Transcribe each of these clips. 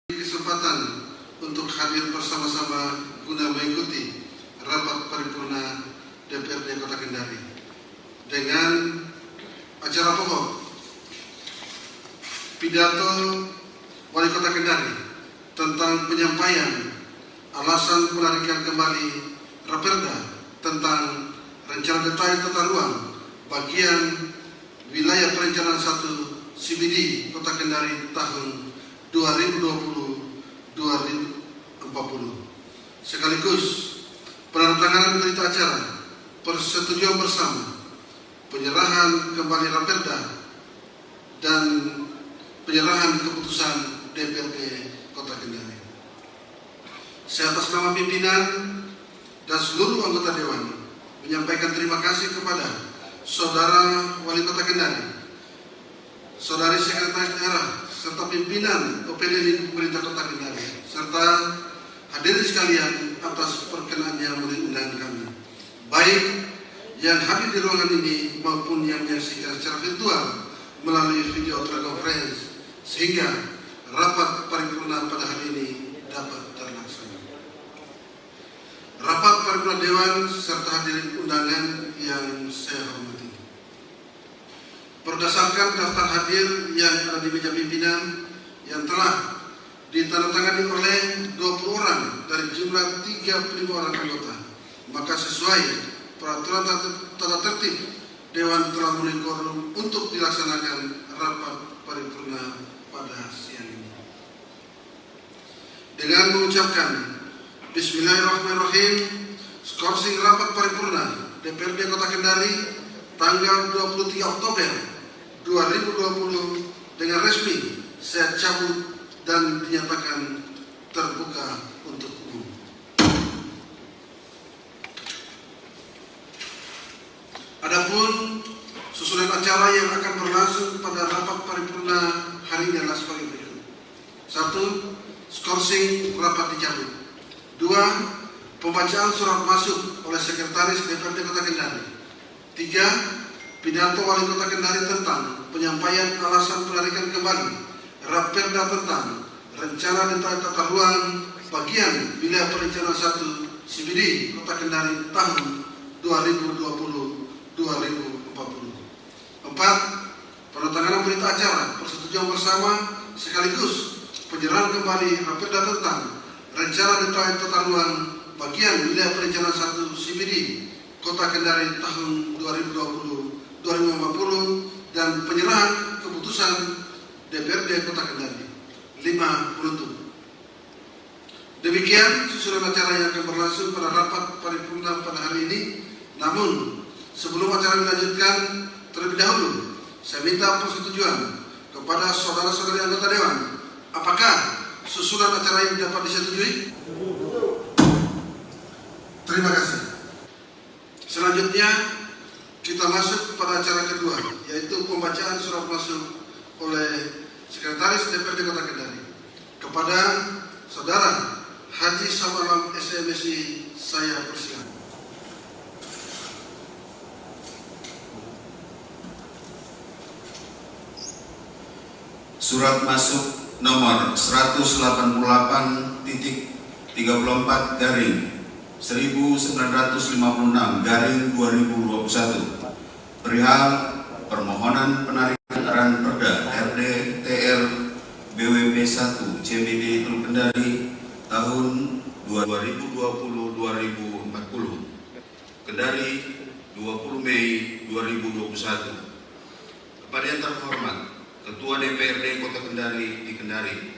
Kesempatan untuk hadir bersama-sama guna mengikuti rapat paripurna DPRD Kota Kendari dengan acara pokok pidato Wali Kota Kendari tentang penyampaian alasan penarikan kembali Raperda tentang rencana detail tata ruang bagian wilayah perencanaan 1 CBD Kota Kendari tahun 2020-2040 sekaligus penandatanganan berita acara persetujuan bersama penyerahan kembali Raperda dan penyerahan keputusan DPRD Kota Kendari. Saya atas nama pimpinan dan seluruh anggota Dewan menyampaikan terima kasih kepada Saudara Wali Kota Kendari, Saudari Sekretaris Daerah, serta pimpinan OPD lingkup pemerintah Kota Kendari, serta hadirin sekalian atas perkenannya memenuhi undangan kami, baik yang hadir di ruangan ini maupun yang menyaksikan secara virtual melalui video telekonferensi, sehingga rapat paripurna pada hari ini dapat terlaksana. Rapat paripurna Dewan serta hadirin undangan yang saya hormati. Berdasarkan daftar hadir yang ada di meja pimpinan yang telah ditandatangani oleh 20 orang dari jumlah 35 orang anggota, maka sesuai peraturan tata tertib Dewan telah memenuhi quorum untuk dilaksanakan rapat paripurna pada siang ini. Dengan mengucapkan Bismillahirrahmanirrahim, skorsing rapat paripurna DPRD Kota Kendari tanggal 23 Oktober 2020 dengan resmi saya cabut dan dinyatakan terbuka untuk umum. Adapun susunan acara yang akan berlangsung pada rapat paripurna hari ini adalah sebagai berikut. 1. Skorsing rapat dicabut. 2. Pembacaan surat masuk oleh Sekretaris DPRD Kota Kendari. 3. Pidato Wali Kota Kendari tentang penyampaian alasan penarikan kembali Raperda tentang rencana detail tata ruang bagian wilayah perencanaan 1 CBD Kota Kendari tahun 2020-2040. 4. Penandatanganan berita acara persetujuan bersama sekaligus penyerahan kembali Raperda tentang rencana detail tata ruang bagian wilayah perencanaan 1 CBD Kota Kendari tahun 2020-2040 dan penyerahan keputusan DPRD Kota Kendari. 5. Penutup. Demikian susunan acara yang akan berlangsung pada rapat paripurna pada hari ini. Namun sebelum acara dilanjutkan, terlebih dahulu saya minta persetujuan kepada saudara-saudari anggota Dewan. Apakah susunan acara ini dapat disetujui? Terima kasih. Selanjutnya kita masuk pada acara kedua, yaitu pembacaan surat masuk oleh Sekretaris DPRD Kota Kendari kepada Saudara Haji Samalam SMSI. Saya persilakan. Surat masuk nomor 188.34 garing 1956/2021 perihal permohonan penarikan Raperda RD TR BWP 1 CBD Teluk Kendari tahun 2020-2040 Kendari 20 Mei 2021. Kepada yang terhormat Ketua DPRD Kota Kendari di Kendari.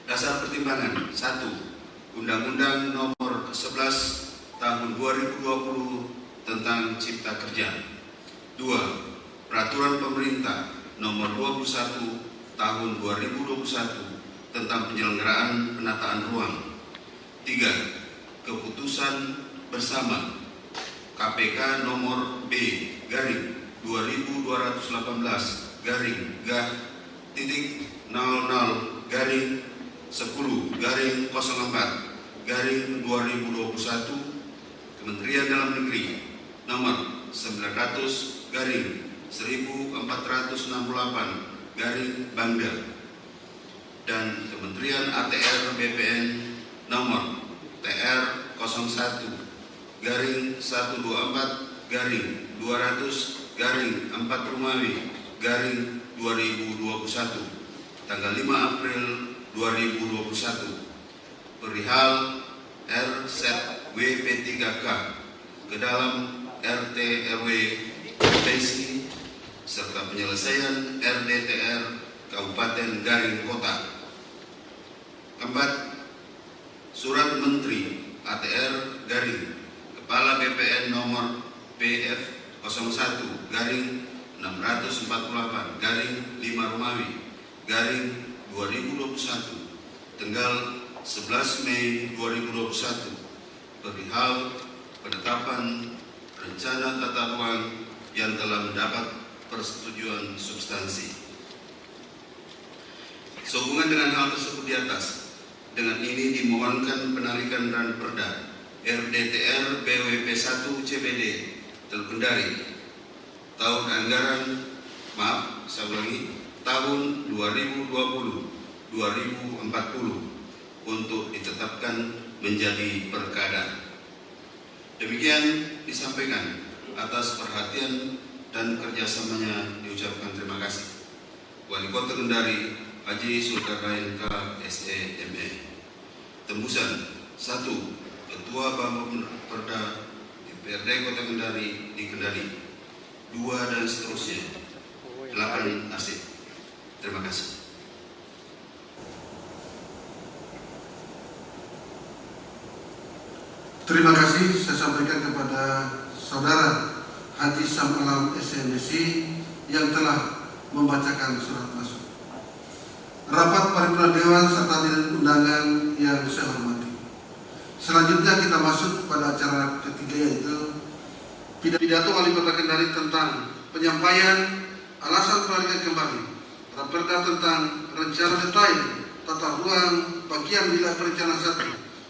Dasar pertimbangan 1. Undang-Undang Nomor 11 Tahun 2020 tentang Cipta Kerja. 2. Peraturan Pemerintah Nomor 21 Tahun 2021 tentang penyelenggaraan penataan ruang. 3. Keputusan bersama KPK Nomor B/2018-10/04/2021 Kementerian Dalam Negeri Nomor 900/1468 Bangda dan Kementerian ATR BPN nomor TR 01 garing 124 garing 200 garing 4 Romawi garing 2021 tanggal 5 April 2021 perihal RZWP3K ke dalam RT RW potensi serta penyelesaian RDTR Kabupaten Garing Kota. 4. Surat Menteri ATR Garing Kepala BPN nomor PF 01 garing 648 garing 5 Romawi garing 2021 tanggal 11 Mei 2021 perihal penetapan rencana tata ruang yang telah mendapat persetujuan substansi. Sehubungan dengan hal tersebut di atas, dengan ini dimohonkan penarikan Ranperda RDTR BWP 1 CBD Telkendari tahun anggaran tahun 2020-2040 untuk ditetapkan menjadi perkada. Demikian disampaikan, atas perhatian dan kerjasamanya diucapkan terima kasih. Wali Kota Kendari Haji Zulkarnain K. SEME. Tembusan 1. Ketua Bapeda DPRD Kota Kendari di Kendari 2 dan seterusnya 8 asik. Terima kasih. Terima kasih saya sampaikan kepada Saudara Haji Samalam SMSI yang telah membacakan surat masuk. Rapat Paripurna Dewan serta hadirin undangan yang saya hormati. Selanjutnya kita masuk pada acara ketiga, yaitu pidato Wali Kota Kendari tentang penyampaian alasan penarikan kembali Raperda tentang rencana detail tata ruang bagian wilayah perencanaan 1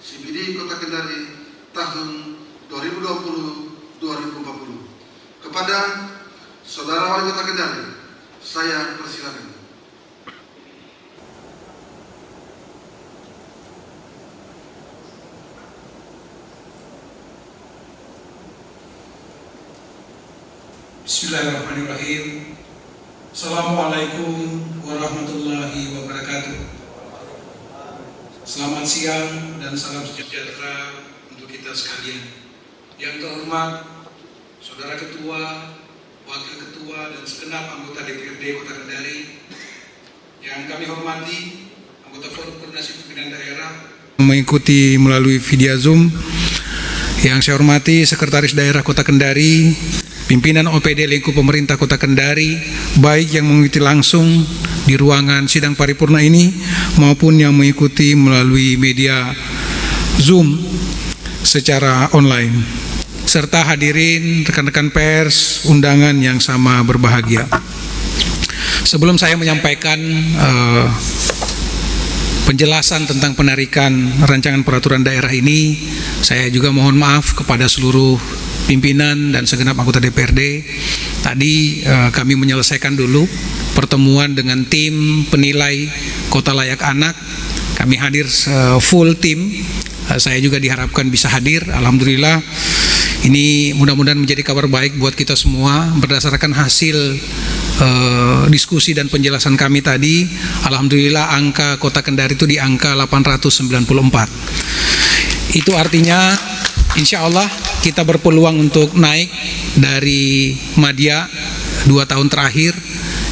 CBD Kota Kendari tahun 2020-2040. Kepada Saudara Wali Kota Kendari, saya persilakan. Bismillahirrahmanirrahim. Assalamualaikum warahmatullahi wabarakatuh. Selamat siang dan salam sejahtera untuk kita sekalian. Yang terhormat Saudara Ketua, Wakil Ketua dan segenap anggota DPRD Kota Kendari. Yang kami hormati anggota Forum Koordinasi Pimpinan Daerah mengikuti melalui via Zoom. Yang saya hormati Sekretaris Daerah Kota Kendari, pimpinan OPD lingkup pemerintah Kota Kendari, baik yang mengikuti langsung di ruangan sidang paripurna ini maupun yang mengikuti melalui media Zoom secara online, serta hadirin rekan-rekan pers undangan yang sama berbahagia. Sebelum saya menyampaikan penjelasan tentang penarikan rancangan peraturan daerah ini, saya juga mohon maaf kepada seluruh pimpinan dan segenap anggota DPRD. Tadi kami menyelesaikan dulu pertemuan dengan tim penilai Kota Layak Anak. Kami hadir full tim. Saya juga diharapkan bisa hadir. Alhamdulillah, ini mudah-mudahan menjadi kabar baik buat kita semua. Berdasarkan hasil diskusi dan penjelasan kami tadi, alhamdulillah angka Kota Kendari itu di angka 894. Itu artinya insya Allah kita berpeluang untuk naik dari Madya 2 tahun terakhir.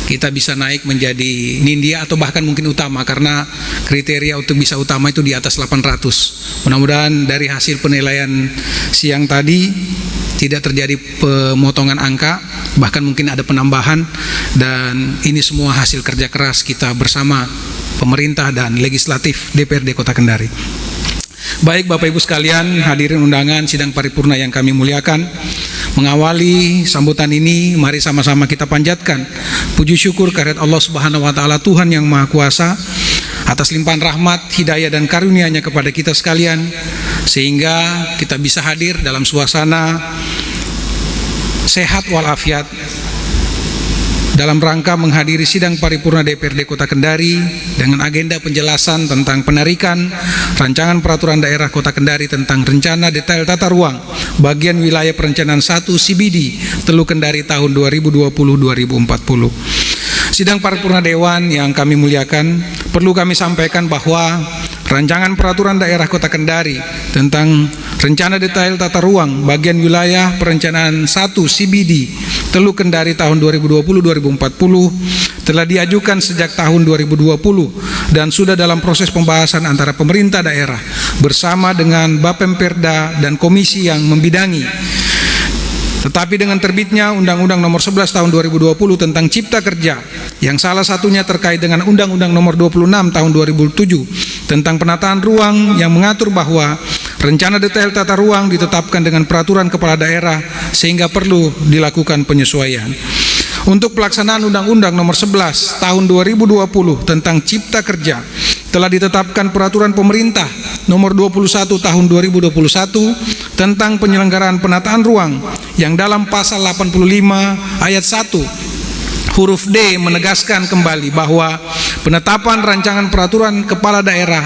Kita bisa naik menjadi Nindya atau bahkan mungkin utama, karena kriteria untuk bisa utama itu di atas 800. Mudah-mudahan dari hasil penilaian siang tadi tidak terjadi pemotongan angka, bahkan mungkin ada penambahan, dan ini semua hasil kerja keras kita bersama pemerintah dan legislatif DPRD Kota Kendari. Baik Bapak Ibu sekalian, hadirin undangan sidang paripurna yang kami muliakan, mengawali sambutan ini, mari sama-sama kita panjatkan puji syukur kehadirat Allah Subhanahu wa taala, Tuhan yang Maha Kuasa, atas limpahan rahmat, hidayah dan karunia-Nya kepada kita sekalian, sehingga kita bisa hadir dalam suasana sehat walafiat dalam rangka menghadiri sidang paripurna DPRD Kota Kendari dengan agenda penjelasan tentang penarikan rancangan peraturan daerah Kota Kendari tentang rencana detail tata ruang bagian wilayah perencanaan 1 CBD Teluk Kendari tahun 2020-2040. Sidang paripurna Dewan yang kami muliakan, perlu kami sampaikan bahwa rancangan peraturan daerah Kota Kendari tentang rencana detail tata ruang bagian wilayah perencanaan 1 CBD Teluk Kendari tahun 2020-2040 telah diajukan sejak tahun 2020 dan sudah dalam proses pembahasan antara pemerintah daerah bersama dengan Bapemperda dan komisi yang membidangi. Tetapi dengan terbitnya Undang-Undang Nomor 11 Tahun 2020 tentang Cipta Kerja, yang salah satunya terkait dengan Undang-Undang Nomor 26 Tahun 2007 tentang penataan ruang yang mengatur bahwa rencana detail tata ruang ditetapkan dengan peraturan kepala daerah sehingga perlu dilakukan penyesuaian. Untuk pelaksanaan Undang-Undang Nomor 11 Tahun 2020 tentang Cipta Kerja telah ditetapkan peraturan pemerintah Nomor 21 Tahun 2021 tentang penyelenggaraan penataan ruang yang dalam pasal 85 ayat 1 huruf D menegaskan kembali bahwa penetapan rancangan peraturan kepala daerah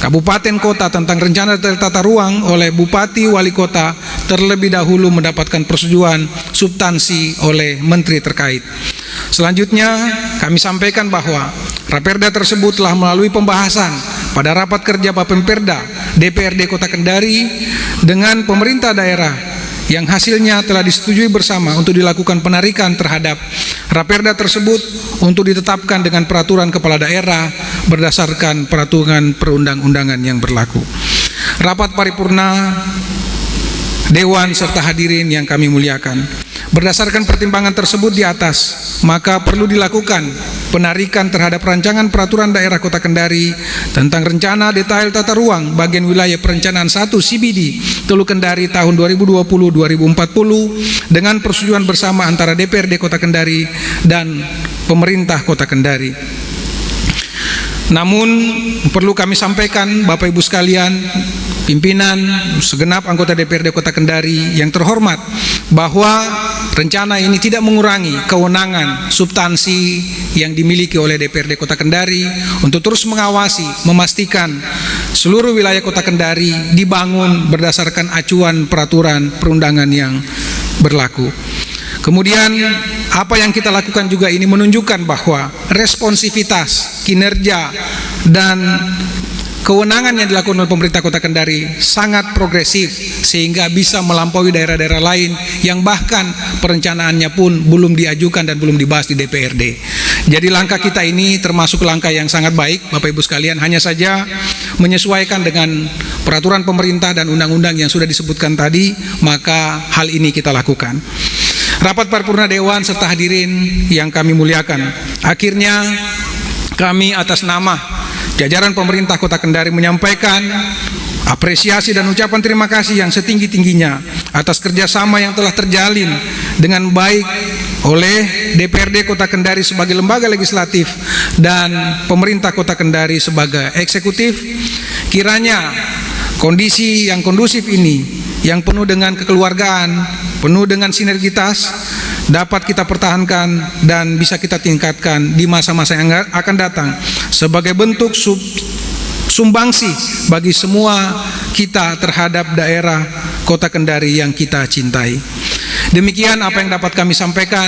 kabupaten kota tentang rencana detail tata ruang oleh bupati wali kota terlebih dahulu mendapatkan persetujuan substansi oleh menteri terkait. Selanjutnya kami sampaikan bahwa Raperda tersebut telah melalui pembahasan pada rapat kerja Bapemperda DPRD Kota Kendari dengan pemerintah daerah yang hasilnya telah disetujui bersama untuk dilakukan penarikan terhadap Raperda tersebut untuk ditetapkan dengan peraturan kepala daerah berdasarkan peraturan perundang-undangan yang berlaku. Rapat paripurna Dewan serta hadirin yang kami muliakan, berdasarkan pertimbangan tersebut di atas, maka perlu dilakukan penarikan terhadap rancangan peraturan daerah Kota Kendari tentang rencana detail tata ruang bagian wilayah perencanaan 1 CBD Teluk Kendari tahun 2020-2040 dengan persetujuan bersama antara DPRD Kota Kendari dan pemerintah Kota Kendari. Namun perlu kami sampaikan Bapak Ibu sekalian, pimpinan, segenap anggota DPRD Kota Kendari yang terhormat, bahwa rencana ini tidak mengurangi kewenangan substansi yang dimiliki oleh DPRD Kota Kendari untuk terus mengawasi, memastikan seluruh wilayah Kota Kendari dibangun berdasarkan acuan peraturan perundangan yang berlaku. Kemudian apa yang kita lakukan juga ini menunjukkan bahwa responsivitas, kinerja, dan kewenangan yang dilakukan oleh pemerintah Kota Kendari sangat progresif sehingga bisa melampaui daerah-daerah lain yang bahkan perencanaannya pun belum diajukan dan belum dibahas di DPRD. Jadi langkah kita ini termasuk langkah yang sangat baik Bapak Ibu sekalian, hanya saja menyesuaikan dengan peraturan pemerintah dan undang-undang yang sudah disebutkan tadi, maka hal ini kita lakukan. Rapat paripurna Dewan serta hadirin yang kami muliakan, akhirnya kami atas nama jajaran pemerintah Kota Kendari menyampaikan apresiasi dan ucapan terima kasih yang setinggi-tingginya atas kerjasama yang telah terjalin dengan baik oleh DPRD Kota Kendari sebagai lembaga legislatif dan pemerintah Kota Kendari sebagai eksekutif. Kiranya kondisi yang kondusif ini yang penuh dengan kekeluargaan, penuh dengan sinergitas dapat kita pertahankan dan bisa kita tingkatkan di masa-masa yang akan datang sebagai bentuk sumbangsi bagi semua kita terhadap daerah Kota Kendari yang kita cintai. Demikian apa yang dapat kami sampaikan.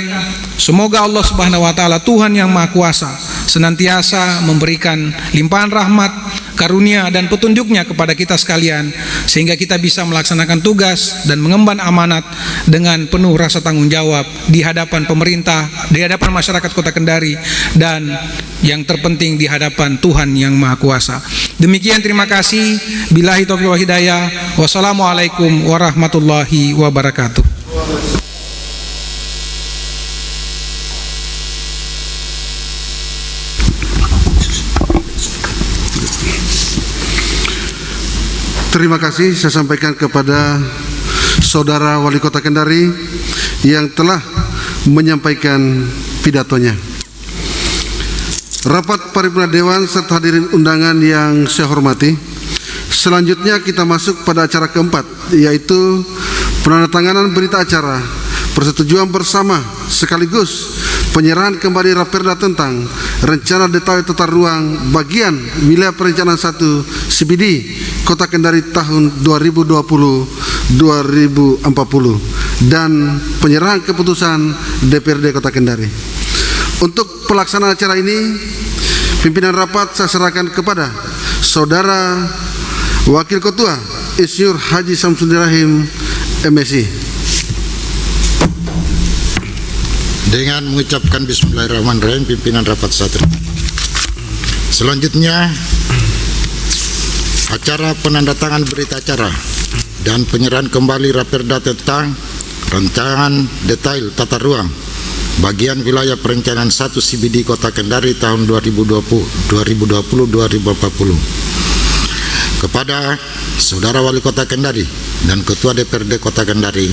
Semoga Allah Subhanahu wa taala, Tuhan yang Maha Kuasa, senantiasa memberikan limpahan rahmat, karunia dan petunjuknya kepada kita sekalian sehingga kita bisa melaksanakan tugas dan mengemban amanat dengan penuh rasa tanggung jawab di hadapan pemerintah, di hadapan masyarakat Kota Kendari, dan yang terpenting di hadapan Tuhan yang Maha Kuasa. Demikian, terima kasih. Billahi taufiq wal hidayah. Wassalamualaikum warahmatullahi wabarakatuh. Terima kasih saya sampaikan kepada Saudara Wali Kota Kendari yang telah menyampaikan pidatonya. Rapat paripurna Dewan serta hadirin undangan yang saya hormati, selanjutnya kita masuk pada acara keempat, yaitu penandatanganan berita acara persetujuan bersama sekaligus penyerahan kembali Raperda tentang rencana detail tata ruang bagian wilayah perencanaan 1 CBD Kota Kendari tahun 2020-2040 dan penyerahan keputusan DPRD Kota Kendari. Untuk pelaksanaan acara ini, pimpinan rapat saya serahkan kepada Saudara Wakil Ketua Insinyur Haji Samsudin Rahim, MSI. Dengan mengucapkan Bismillahirrahmanirrahim, pimpinan rapat saya terima. Selanjutnya, acara penandatangan berita acara dan penyerahan kembali Raperda tentang rancangan detail tata ruang bagian wilayah perencanaan 1 CBD Kota Kendari tahun 2020-2040 kepada Saudara Wali Kota Kendari dan Ketua DPRD Kota Kendari.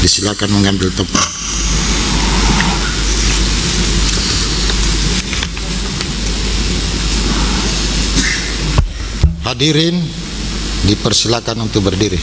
Disilakan mengambil tempat. Hadirin dipersilakan untuk berdiri.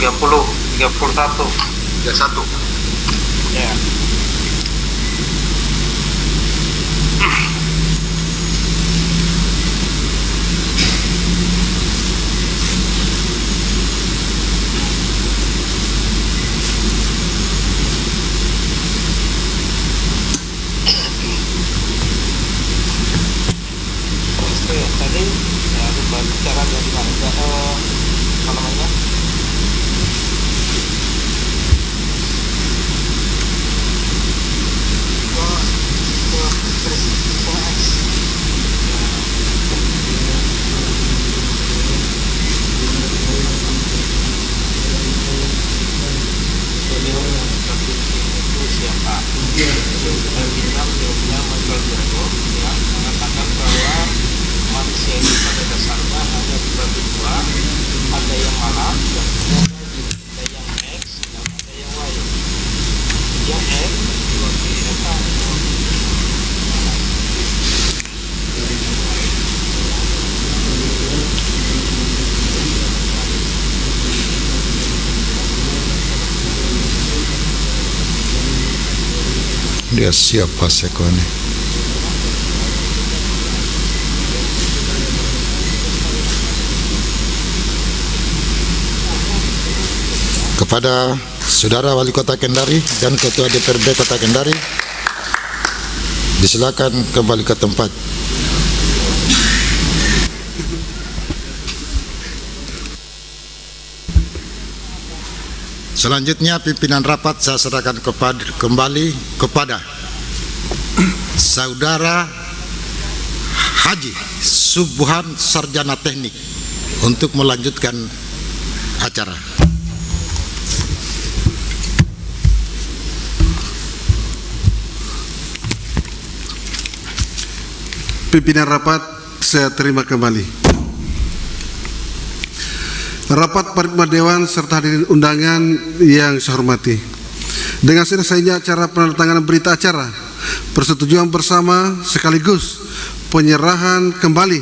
Tiga puluh satu. Ya. Itu ya tadi ya lupa bicara dari mana apa namanya? Mengatakan bahwa manusia ini pada dasarnya hanya dibagi dua, ada yang malam dan ada yang X dan ada yang Y. Yang X Dia siapa sekone? Kepada Saudara Wali Kota Kendari dan Ketua DPRD Kota Kendari, disilakan kembali ke tempat. Selanjutnya pimpinan rapat saya serahkan kembali kepada Saudara Haji Subuhan Sarjana Teknik untuk melanjutkan acara. Pimpinan rapat saya terima kembali. Rapat Paripurna Dewan serta hadirin undangan yang saya hormati. Dengan selesainya acara penandatanganan berita acara, persetujuan bersama sekaligus penyerahan kembali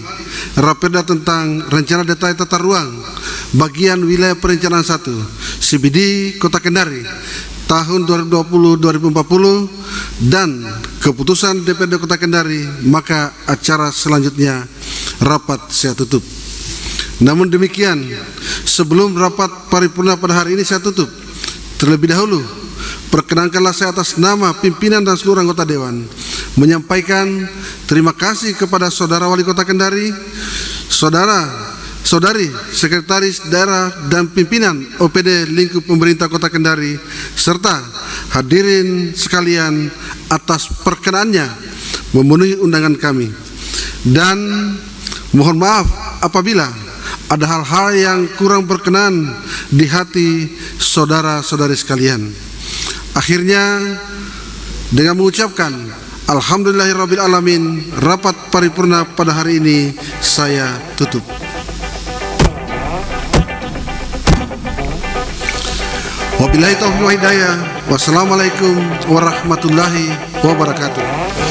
Raperda tentang rencana detail tata ruang bagian wilayah perencanaan 1 CBD Kota Kendari tahun 2020-2040 dan keputusan DPRD Kota Kendari, maka acara selanjutnya rapat saya tutup. Namun demikian, sebelum rapat paripurna pada hari ini saya tutup, terlebih dahulu perkenankanlah saya atas nama pimpinan dan seluruh anggota Dewan menyampaikan terima kasih kepada Saudara Wali Kota Kendari, Saudari Sekretaris Daerah dan pimpinan OPD lingkup pemerintah Kota Kendari serta hadirin sekalian atas perkenaannya memenuhi undangan kami, dan mohon maaf apabila ada hal-hal yang kurang berkenan di hati saudara-saudari sekalian. Akhirnya, dengan mengucapkan Alhamdulillahirrabbilalamin. Rapat paripurna pada hari ini saya tutup. Wabillahi taufiq wa hidayah. Wassalamualaikum warahmatullahi wabarakatuh.